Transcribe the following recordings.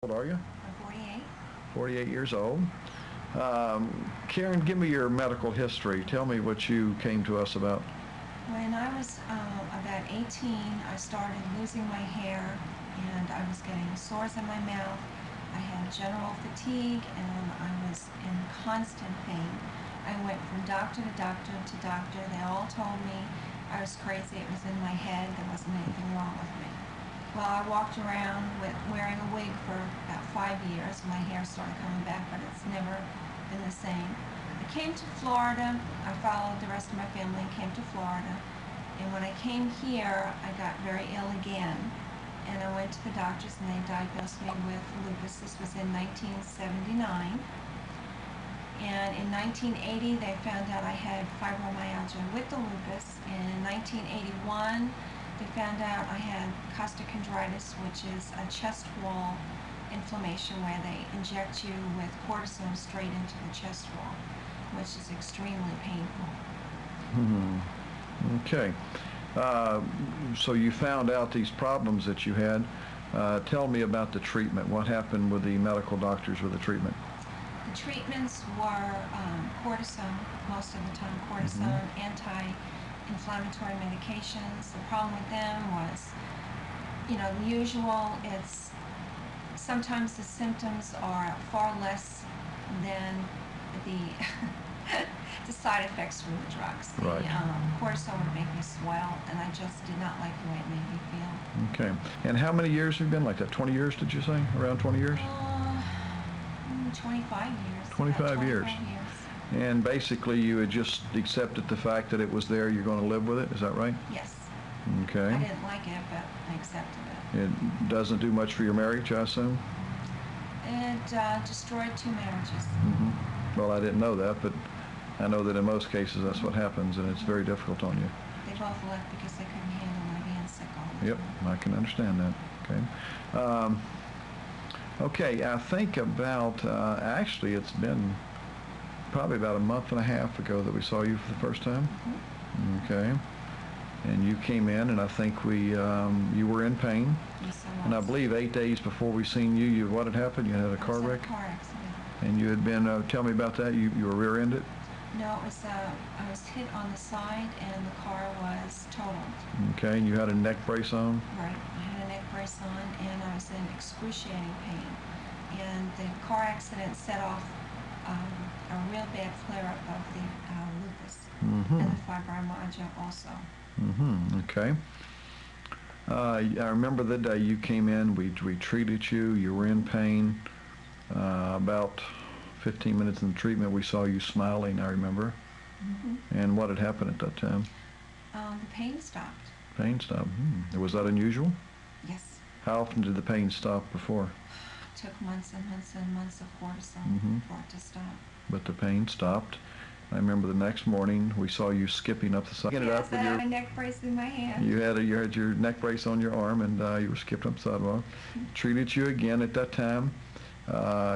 How old are you? I'm 48. 48 years old. Karen, give me your medical history. Tell me what you came to us about. When I was about 18, I started losing my hair and I was getting sores in my mouth. I had general fatigue and I was in constant pain. I went from doctor to doctor to doctor. They all told me I was crazy. It was in my head. There wasn't anything wrong with me. Well, I walked around wearing a wig for about 5 years. My hair started coming back, but it's never been the same. I came to Florida. I followed the rest of my family and came to Florida. And when I came here, I got very ill again. And I went to the doctors and they diagnosed me with lupus. This was in 1979. And in 1980, they found out I had fibromyalgia with the lupus. In 1981, they found out I had costochondritis, which is a chest wall inflammation where they inject you with cortisone straight into the chest wall, which is extremely painful. Okay. So you found out these problems that you had. Tell me about the treatment. What happened with the medical doctors with the treatment? The treatments were cortisone, most of the time cortisone, anti-inflammatory medications. The problem with them was, the usual. It's sometimes the symptoms are far less than the the side effects from the drugs. Right. The cortisone would make me swell, and I just did not like the way it made me feel. Okay. And how many years have you been like that? 20 years, did you say? Around 20 years? 25 years. 25 years. And basically you had just accepted the fact that it was there, you're going to live with it, is that right? Yes. Okay. I didn't like it, but I accepted it. It doesn't do much for your marriage, I assume? It destroyed 2 marriages. Well, I didn't know that, but I know that in most cases that's what happens, and it's very difficult on you. They both left because they couldn't handle my being sick all the Yep, time. I can understand that. Okay. Okay, I think about, actually it's been probably about a month and a half ago that we saw you for the first time. Okay. And you came in, and I think you were in pain. Yes, I was. And I believe 8 days before we seen you, what had happened? You had a car wreck? I was in a car accident. And you had been, tell me about that, you were rear-ended? No, it was, I was hit on the side and the car was totaled. Okay, and you had a neck brace on? Right, I had a neck brace on and I was in excruciating pain. And the car accident set off a real bad flare-up of the lupus and the fibromyalgia also. Okay. I remember the day you came in, we treated you, you were in pain. About 15 minutes in the treatment, we saw you smiling, I remember. And what had happened at that time? The pain stopped. Pain stopped. Was that unusual? Yes. How often did the pain stop before? It took months and months and months of cortisone for it to stop. But the pain stopped. I remember the next morning we saw you skipping up the sidewalk. Yes, I had a neck brace in my hand. You had your neck brace on your arm, and you were skipping up the sidewalk. Treated you again at that time.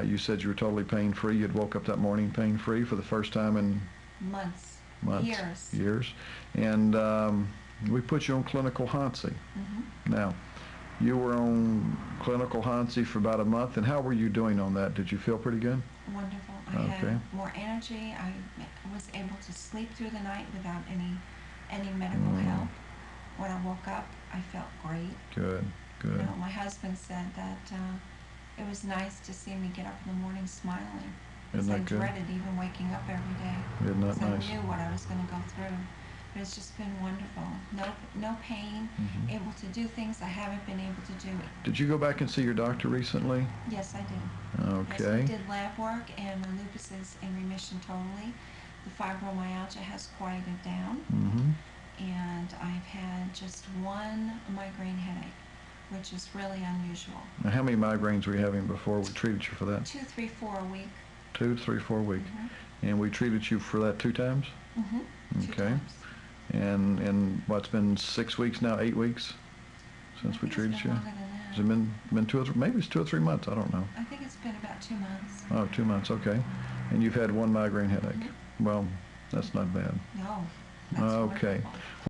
You said you were totally pain-free. You'd woke up that morning pain-free for the first time in months. Years. And we put you on clinical Hansi. Now, you were on clinical Hansi for about a month, and how were you doing on that? Did you feel pretty good? Wonderful. I had more energy. I was able to sleep through the night without any medical help. When I woke up, I felt great. Good. My husband said that it was nice to see me get up in the morning smiling. Because I dreaded even waking up every day. Isn't that nice? I knew what I was going to go through. But it's just been wonderful. No pain, able to do things I haven't been able to do. Did you go back and see your doctor recently? Yes, I did. Okay. Yes, we did lab work, and my lupus is in remission totally. The fibromyalgia has quieted down, and I've had just one migraine headache, which is really unusual. Now, how many migraines were you having before we treated you for that? 2, 3, 4 a week. 2, 3, 4 a week. And we treated you for that 2 times? 2 Okay. times. And what's been 6 weeks now, 8 weeks since we treated you? Has it been 2 or 3? Maybe it's 2 or 3 months. I don't know. I think it's been about 2 months. Oh, 2 months. Okay. And you've had one migraine headache. Well, that's not bad. No. That's Okay. wonderful.